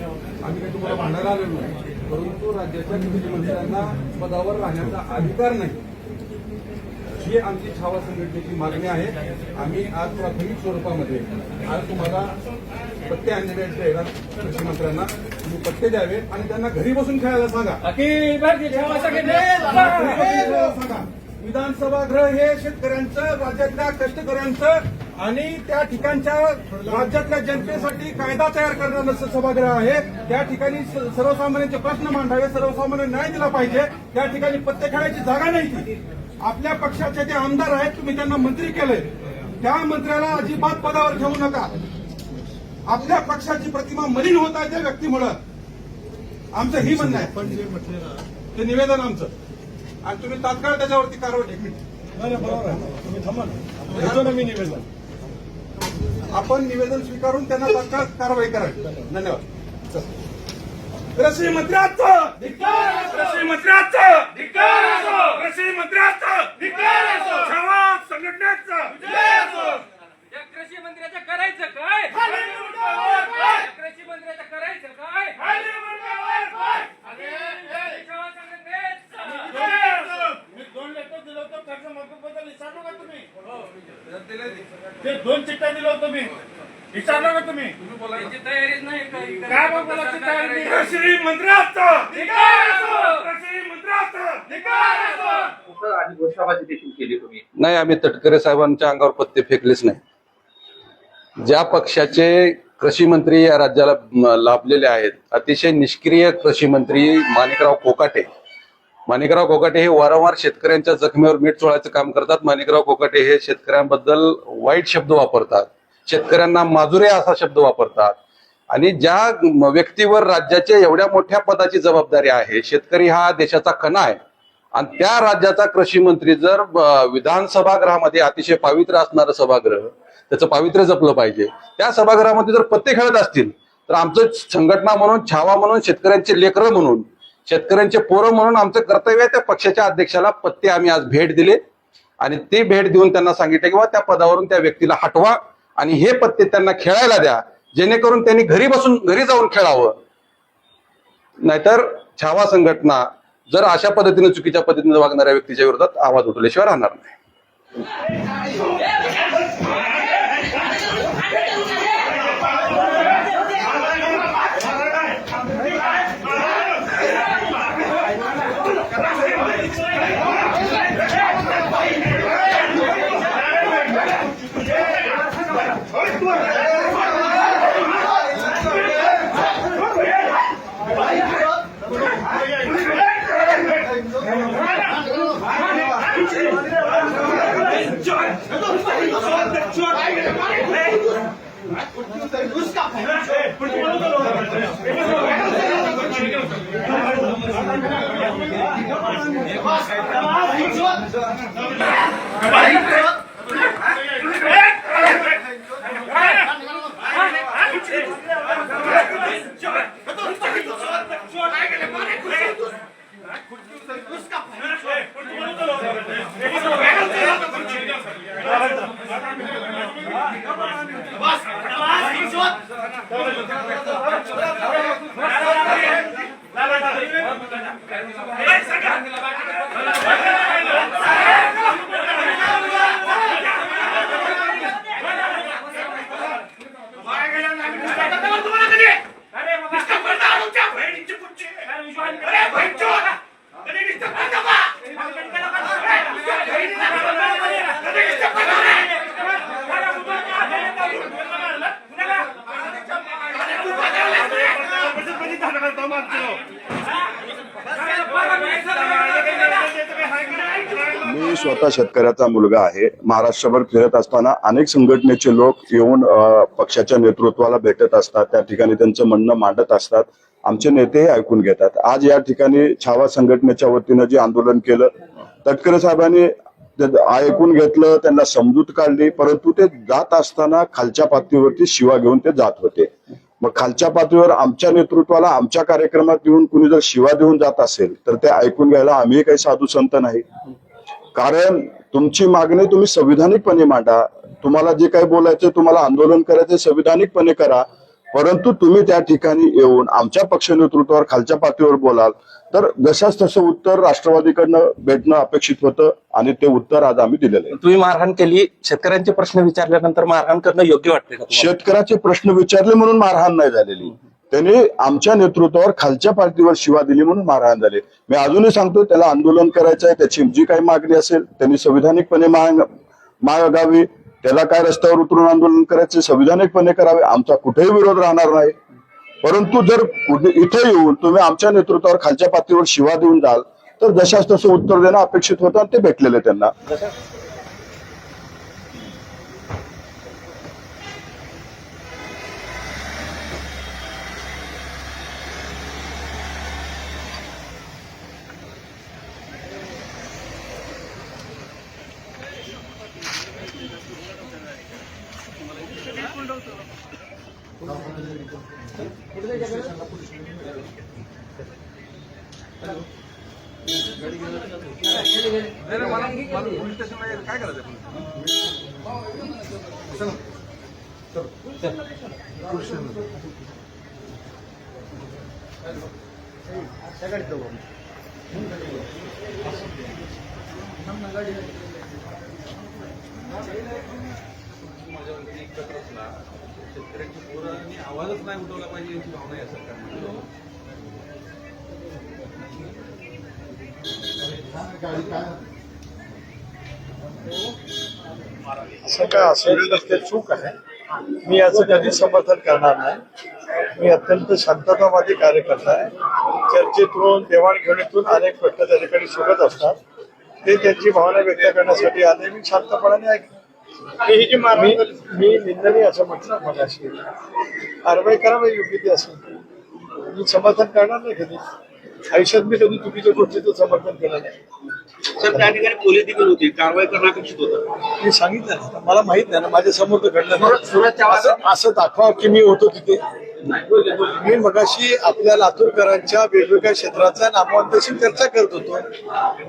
आम्ही काही तुम्हाला भांडायला आलेलो नाही, परंतु राज्याच्या मुख्यमंत्र्यांना पदावर राहण्याचा अधिकार नाही, ही आमची छावा संघटनेची मागणी आहे. आम्ही आज प्राथमिक स्वरूपामध्ये आज तुम्हाला पत्ते आणलेले आहेत कृषी मंत्र्यांना, तुम्ही पत्ते द्यावे आणि त्यांना घरी बसून खेळायला सांगा. सांगा विधानसभागृह हे शेतकऱ्यांचं, राज्यातल्या कष्टकऱ्यांचं आणि त्या ठिकाणच्या राज्यातल्या जनतेसाठी कायदा तयार करणारं सभागृह आहे. त्या ठिकाणी सर्वसामान्यांचे प्रश्न मांडावे, सर्वसामान्य न्याय दिला पाहिजे. त्या ठिकाणी पत्ते खेळायची जागा नाही. ती आपल्या पक्षाचे जे आमदार आहेत, तुम्ही त्यांना मंत्री केले, त्या मंत्र्याला अजिबात पदावर ठेवू नका. आपल्या पक्षाची प्रतिमा मलिन होत आहे त्या व्यक्तीमुळं. आमचं ही म्हणणं आहे. पण जे म्हटले ना ते निवेदन आमचं, आणि तुम्ही तात्काळ त्याच्यावरती कारवाई. बरोबर आहे, तुम्ही थांबा ना, घेतो ना मी निवेदन. आपण निवेदन स्वीकारून त्यांना तात्काळ कारवाई करावी. धन्यवाद. कृषी मंत्र्याचं कृषी मंत्र्याचं कृषी मंत्र्याचं छावा संघटनेचं कृषी मंत्र्याचं करायचं काय? कृषी मंत्र्याचं करायचं काय? दोन लेटर दिलं होतं कर्ज माफीबद्दल, विचारलं का तुम्ही? ते 2 चिठ्ठ्या दिलं होतं मी, विचारलं का तुम्ही? त्याची तयारीच नाही. काय मग बोलायची तयारी नाही? कृषी मंत्र्याचं कृषी मंत्र्याचं आणि घोषणाबाजी देखील केली तुम्ही. नाही, आम्ही तटकरे साहेबांच्या अंगावर पत्ते फेकलेच नाही. ज्या पक्षाचे कृषी मंत्री या राज्याला लाभलेले आहेत, अतिशय निष्क्रिय कृषी मंत्री माणिकराव कोकाटे हे वारंवार शेतकऱ्यांच्या जखमेवर मीठ चोळायचं काम करतात. माणिकराव कोकाटे हे शेतकऱ्यांबद्दल वाईट शब्द वापरतात, शेतकऱ्यांना माजुरे असा शब्द वापरतात. आणि ज्या व्यक्तीवर राज्याच्या एवढ्या मोठ्या पदाची जबाबदारी आहे, शेतकरी हा देशाचा कणा आहे, आणि त्या राज्याचा कृषी मंत्री जर विधानसभागृहामध्ये अतिशय पावित्र्य असणारं सभागृह, त्याचं पावित्र्य जपलं पाहिजे, त्या सभागृहामध्ये जर पत्ते खेळत असतील तर आमचं संघटना म्हणून, छावा म्हणून, शेतकऱ्यांचे लेकरं म्हणून, शेतकऱ्यांचे पोरं म्हणून आमचं कर्तव्य आहे त्या पक्षाच्या अध्यक्षाला पत्ते आम्ही आज भेट दिले. आणि ते भेट देऊन त्यांना सांगितलं की त्या पदावरून त्या व्यक्तीला हटवा आणि हे पत्ते त्यांना खेळायला द्या, जेणेकरून त्यांनी घरी जाऊन खेळावं. नाहीतर छावा संघटना जर अशा पद्धतीने चुकीच्या पद्धतीने वागणाऱ्या व्यक्तीच्या विरोधात आवाज उठवल्याशिवाय राहणार नाही. मी स्वतः शेतकऱ्याचा मुलगा आहे. महाराष्ट्रभर फिरत असताना अनेक संघटनेचे लोक येऊन पक्षाच्या नेतृत्वाला भेटत असतात, त्या ठिकाणी त्यांचं म्हणणं मांडत असतात. आमचे नेते ऐकून घेतात. आज या ठिकाणी छावा संघटनेच्या वतीनं जे आंदोलन केलं, तटकरे साहेबांनी ऐकून घेतलं, त्यांना समजूत काढली, परंतु ते जात असताना खालच्या पातळीवरती शिवा घेऊन ते जात होते. मग खालच्या पातळीवर आमच्या नेतृत्वाला आमच्या कार्यक्रमात येऊन कुणी जर शिवा देऊन जात असेल तर ते ऐकून घ्यायला आम्ही काही साधू संत नाही. कारण तुमची मागणी तुम्ही संविधानिकपणे मांडा. तुम्हाला जे काही बोलायचं, तुम्हाला आंदोलन करायचं संविधानिकपणे करा, परंतु तुम्ही त्या ठिकाणी येऊन आमच्या पक्ष नेतृत्वावर खालच्या पातळीवर बोलाल तर जशाच तसं उत्तर राष्ट्रवादीकडनं भेटणं अपेक्षित होतं आणि ते उत्तर आज आम्ही दिलेलं आहे. तुम्ही मारहाण केली, शेतकऱ्यांचे प्रश्न विचारल्यानंतर मारहाण करणं योग्य वाटते का तुम्हाला? शेतकऱ्याचे प्रश्न विचारले म्हणून मारहाण नाही झालेली. त्यांनी आमच्या नेतृत्वावर खालच्या पातळीवर शिवा दिली म्हणून मारहाण झाली. मी अजूनही सांगतो त्याला आंदोलन करायचं आहे. त्याची जी काही मागणी असेल त्यांनी संविधानिकपणे मागावी. त्याला काय रस्त्यावर उतरून आंदोलन करायचे संविधानिकपणे करावे. आमचा कुठेही विरोध राहणार नाही. परंतु जर इथे येऊन तुम्ही आमच्या नेतृत्वावर खालच्या पातळीवर शिवा देऊन जाल तर जशाच तसं उत्तर देणं अपेक्षित होतं आणि ते भेटलेलं त्यांना. काय करायचं शेतकऱ्यांची पोरांनी आवाजच नाही उठवला पाहिजे याची भावना या सरकारने. असं काय असेल तर ते चूक आहे. मी याचं कधीच समर्थन करणार नाही. मी अत्यंत शांततावादी कार्यकर्ता आहे. चर्चेतून देवाणघेवाणीतून अनेक प्रश्न त्या ठिकाणी सुटत असतात. ते त्यांची भावना व्यक्त करण्यासाठी आले. मी शांतपणाने ऐकतो. मी निंदनीय असं म्हटलं मगाशी. कारवाई करावी योग्य ती असेल. मी समर्थन करणार नाही कधी. आयुष्यात मी कधी चुकीच्या गोष्टीचं समर्थन केलं नाही. सर, त्या ठिकाणी पोलीस देखील होती, कारवाई करणं अपेक्षित होतं. मी सांगितलं ना, मला माहित नाही ना, माझ्या समोर तर घडलं नाही. असं दाखवा की मी होतो तिथे. मी मगाशी आपल्या लातूरकरांच्या वेगवेगळ्या क्षेत्राच्या नामवंतांशी चर्चा करत होतो.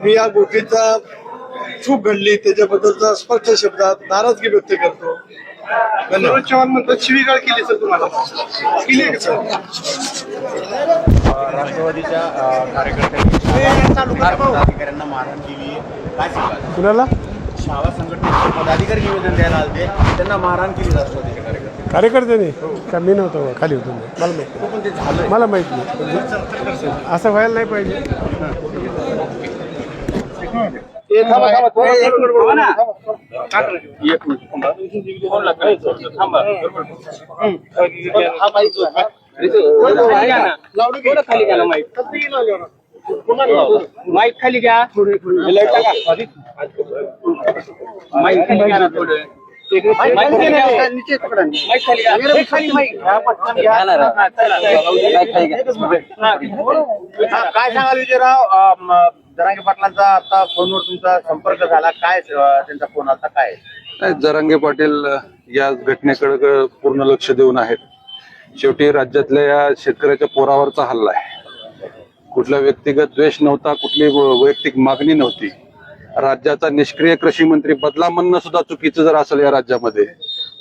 मी या गोष्टीचा चूक घडली त्याच्याबद्दलचा स्पष्ट शब्दात नाराजगी व्यक्त करतो. धन्यवाद. चव्हाण म्हणतात शिवीगाळ केली सर तुम्हाला. केली आहे का सर? राष्ट्रवादीच्या अधिकाऱ्यांना मारहाण केली. काय सांगा कुणाला? शाळा संघटनेचे पदाधिकारी निवेदन द्यायला आले, त्यांना मारहाण केली राष्ट्रवादीच्या कार्यकर्त्याने का मी नव्हतो खाली होतो मला माहिती. मला माहित नाही. असं व्हायला नाही पाहिजे. माईक खाली घ्या. माईक खाली घ्या ना थोडं. काय सांगाल विजयराव? जरांगे पाटलांचा आता फोनवर तुमचा संपर्क झाला, काय त्यांचा फोन आता काय? नाही, जरांगे पाटील या घटनेकडे पूर्ण लक्ष देऊन आहेत. शेवटी राज्यातल्या या शेतकऱ्याच्या पोरावरचा हल्ला आहे. कुठला व्यक्तिगत द्वेष नव्हता, कुठली वैयक्तिक मागणी नव्हती. राज्याचा निष्क्रिय कृषी मंत्री बदला म्हणणं सुद्धा चुकीचं जर असेल या राज्यामध्ये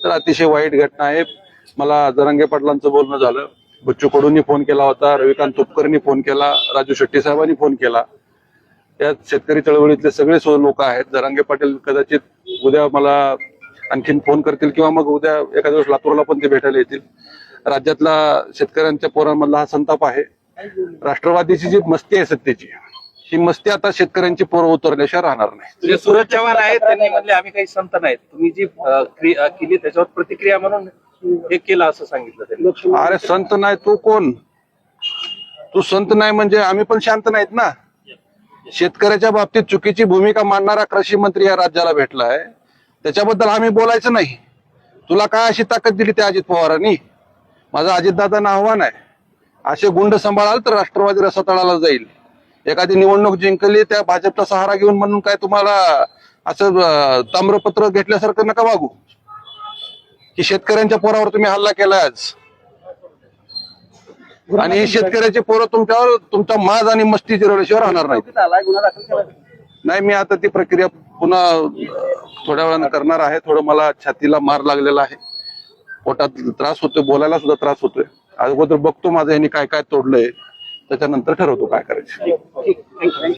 तर अतिशय वाईट घटना आहे. मला जरांगे पाटलांचं बोलणं झालं. बच्चू कडूंनी फोन केला होता, रविकांत तुपकरनी फोन केला, राजू शेट्टी साहेबांनी फोन केला. या शेतकरी चळवळीतले सगळे लोक आहेत. जरांगे पाटील कदाचित उद्या मला आणखीन फोन करतील किंवा मग उद्या एका दिवस लातूरला पण ते भेटायला येतील. राज्यातला शेतकऱ्यांच्या पोरांमधला हा संताप आहे. राष्ट्रवादीची जी मस्ती आहे सत्तेची, ही मस्ती आता शेतकऱ्यांची पोरं उतरल्याशिवाय राहणार नाही. सूरज चव्हाण आहेत, त्यांनी म्हणले आम्ही काही संत नाहीत, तुम्ही जी केली त्याच्यावर प्रतिक्रिया म्हणून हे केलं असं सांगितलं त्यांनी. अरे संत नाही तू कोण? तू संत नाही म्हणजे आम्ही पण शांत नाहीत ना. शेतकऱ्याच्या बाबतीत चुकीची भूमिका मांडणारा कृषी मंत्री या राज्याला भेटला आहे, त्याच्याबद्दल आम्ही बोलायचं नाही. तुला काय अशी ताकद दिली त्या अजित पवारांनी? माझं अजितदादांना आव्हान आहे, असे गुंड सांभाळाल तर राष्ट्रवादी रसातळाला जाईल. एखादी निवडणूक जिंकली त्या भाजपचा सहारा घेऊन म्हणून काय तुम्हाला असं ताम्रपत्र घेतल्यासारखं नका वागू. की शेतकऱ्यांच्या पोरावर तुम्ही हल्ला केलाय आज, आणि हे शेतकऱ्याचे पोरं तुमच्यावर तुमचा माज आणि मस्ती जिरवल्याशिवाय राहणार नाही. नाही, मी आता ती प्रक्रिया पुन्हा थोड्या वेळानं करणार आहे. थोडं मला छातीला मार लागलेला आहे. पोटात त्रास होतोय, बोलायला सुद्धा त्रास होतोय. अगोदर बघतो माझं यांनी काय काय तोडलंय, त्याच्यानंतर ठरवतो काय करायचं.